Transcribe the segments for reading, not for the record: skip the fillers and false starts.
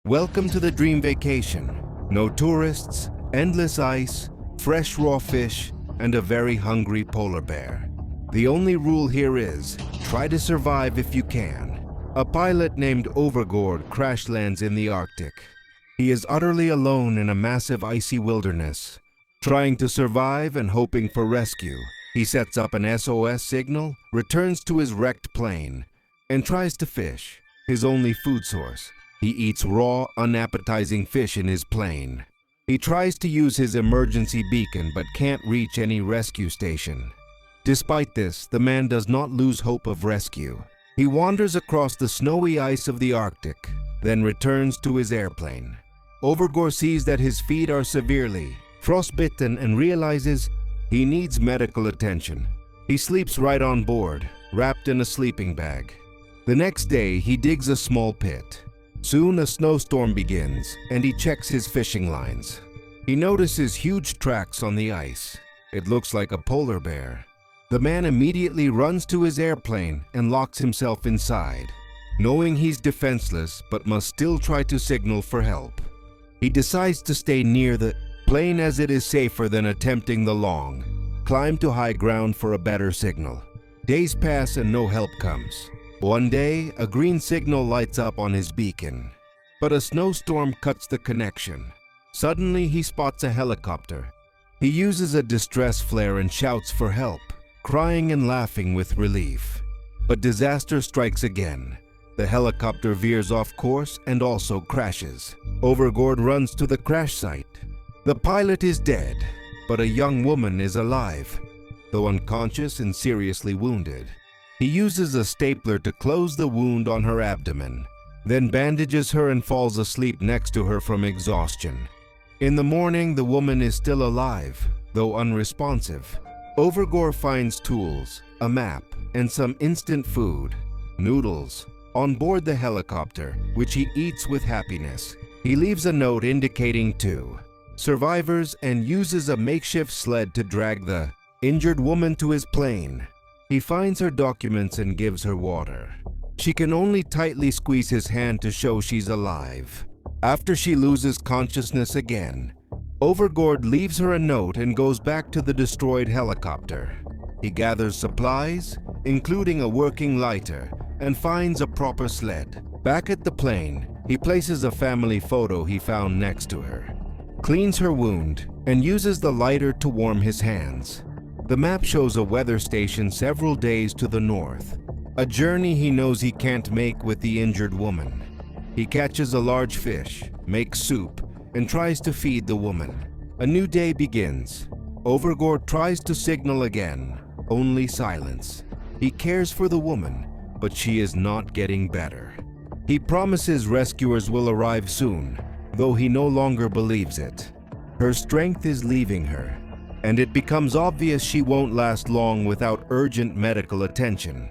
Welcome to the dream vacation. No tourists, endless ice, fresh raw fish, and a very hungry polar bear. The only rule here is, try to survive if you can. A pilot named Overgord crash lands in the Arctic. He is utterly alone in a massive icy wilderness. Trying to survive and hoping for rescue, he sets up an SOS signal, returns to his wrecked plane, and tries to fish, his only food source. He eats raw, unappetizing fish in his plane. He tries to use his emergency beacon but can't reach any rescue station. Despite this, the man does not lose hope of rescue. He wanders across the snowy ice of the Arctic, then returns to his airplane. Overgord sees that his feet are severely frostbitten and realizes he needs medical attention. He sleeps right on board, wrapped in a sleeping bag. The next day, he digs a small pit. Soon a snowstorm begins, and he checks his fishing lines. He notices huge tracks on the ice. It looks like a polar bear. The man immediately runs to his airplane and locks himself inside, knowing he's defenseless but must still try to signal for help. He decides to stay near the plane as it is safer than attempting the long climb to high ground for a better signal. Days pass and no help comes. One day, a green signal lights up on his beacon, but a snowstorm cuts the connection. Suddenly, he spots a helicopter. He uses a distress flare and shouts for help, crying and laughing with relief. But disaster strikes again. The helicopter veers off course and also crashes. Overgord runs to the crash site. The pilot is dead, but a young woman is alive, though unconscious and seriously wounded. He uses a stapler to close the wound on her abdomen, then bandages her and falls asleep next to her from exhaustion. In the morning, the woman is still alive, though unresponsive. Overgord finds tools, a map, and some instant food, noodles, on board the helicopter, which he eats with happiness. He leaves a note indicating to survivors and uses a makeshift sled to drag the injured woman to his plane. He finds her documents and gives her water. She can only tightly squeeze his hand to show she's alive. After she loses consciousness again, Overgord leaves her a note and goes back to the destroyed helicopter. He gathers supplies, including a working lighter, and finds a proper sled. Back at the plane, he places a family photo he found next to her, cleans her wound, and uses the lighter to warm his hands. The map shows a weather station several days to the north, a journey he knows he can't make with the injured woman. He catches a large fish, makes soup, and tries to feed the woman. A new day begins. Overgord tries to signal again, only silence. He cares for the woman, but she is not getting better. He promises rescuers will arrive soon, though he no longer believes it. Her strength is leaving her, and it becomes obvious she won't last long without urgent medical attention.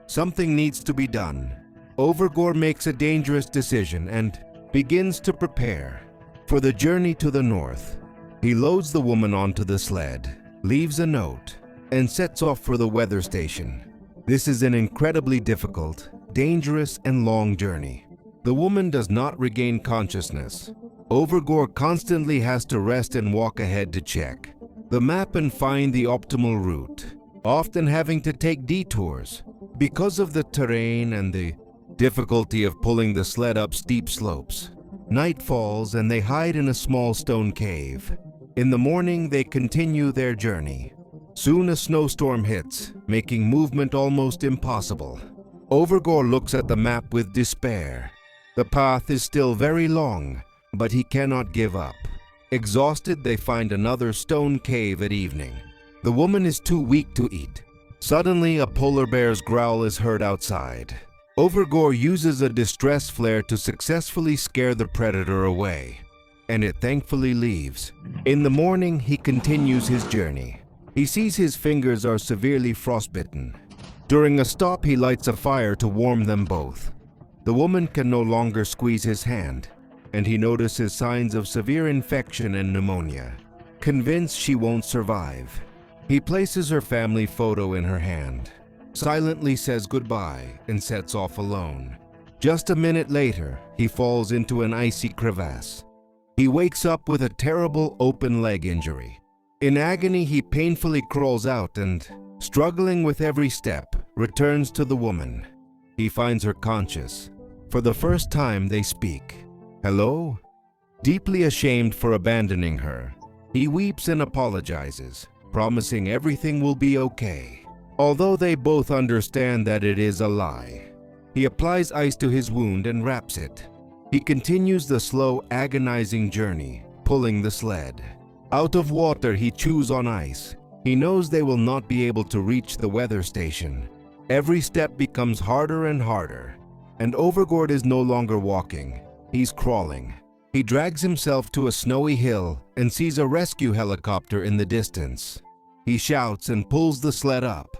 Something needs to be done. Overgord makes a dangerous decision and begins to prepare for the journey to the north. He loads the woman onto the sled, leaves a note, and sets off for the weather station. This is an incredibly difficult, dangerous, and long journey. The woman does not regain consciousness. Overgord constantly has to rest and walk ahead to check the map and find the optimal route, often having to take detours because of the terrain and the difficulty of pulling the sled up steep slopes. Night falls and they hide in a small stone cave. In the morning, they continue their journey. Soon a snowstorm hits, making movement almost impossible. Overgord looks at the map with despair. The path is still very long, but he cannot give up. Exhausted, they find another stone cave at evening. The woman is too weak to eat. Suddenly, a polar bear's growl is heard outside. Overgord uses a distress flare to successfully scare the predator away, and it thankfully leaves. In the morning, he continues his journey. He sees his fingers are severely frostbitten. During a stop, he lights a fire to warm them both. The woman can no longer squeeze his hand, and he notices signs of severe infection and pneumonia. Convinced she won't survive, he places her family photo in her hand, silently says goodbye, and sets off alone. Just a minute later, he falls into an icy crevasse. He wakes up with a terrible open leg injury. In agony, he painfully crawls out and, struggling with every step, returns to the woman. He finds her conscious. For the first time, they speak. "Hello?" Deeply ashamed for abandoning her, he weeps and apologizes, promising everything will be okay. Although they both understand that it is a lie, he applies ice to his wound and wraps it. He continues the slow, agonizing journey, pulling the sled. Out of water, he chews on ice. He knows they will not be able to reach the weather station. Every step becomes harder and harder, and Overgord is no longer walking. He's crawling. He drags himself to a snowy hill and sees a rescue helicopter in the distance. He shouts and pulls the sled up.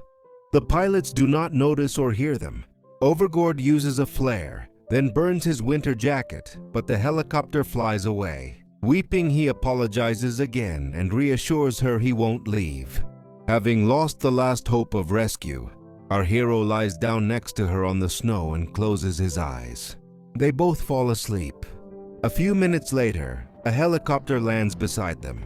The pilots do not notice or hear them. Overgord uses a flare, then burns his winter jacket, but the helicopter flies away. Weeping, he apologizes again and reassures her he won't leave. Having lost the last hope of rescue, our hero lies down next to her on the snow and closes his eyes. They both fall asleep. A few minutes later, a helicopter lands beside them.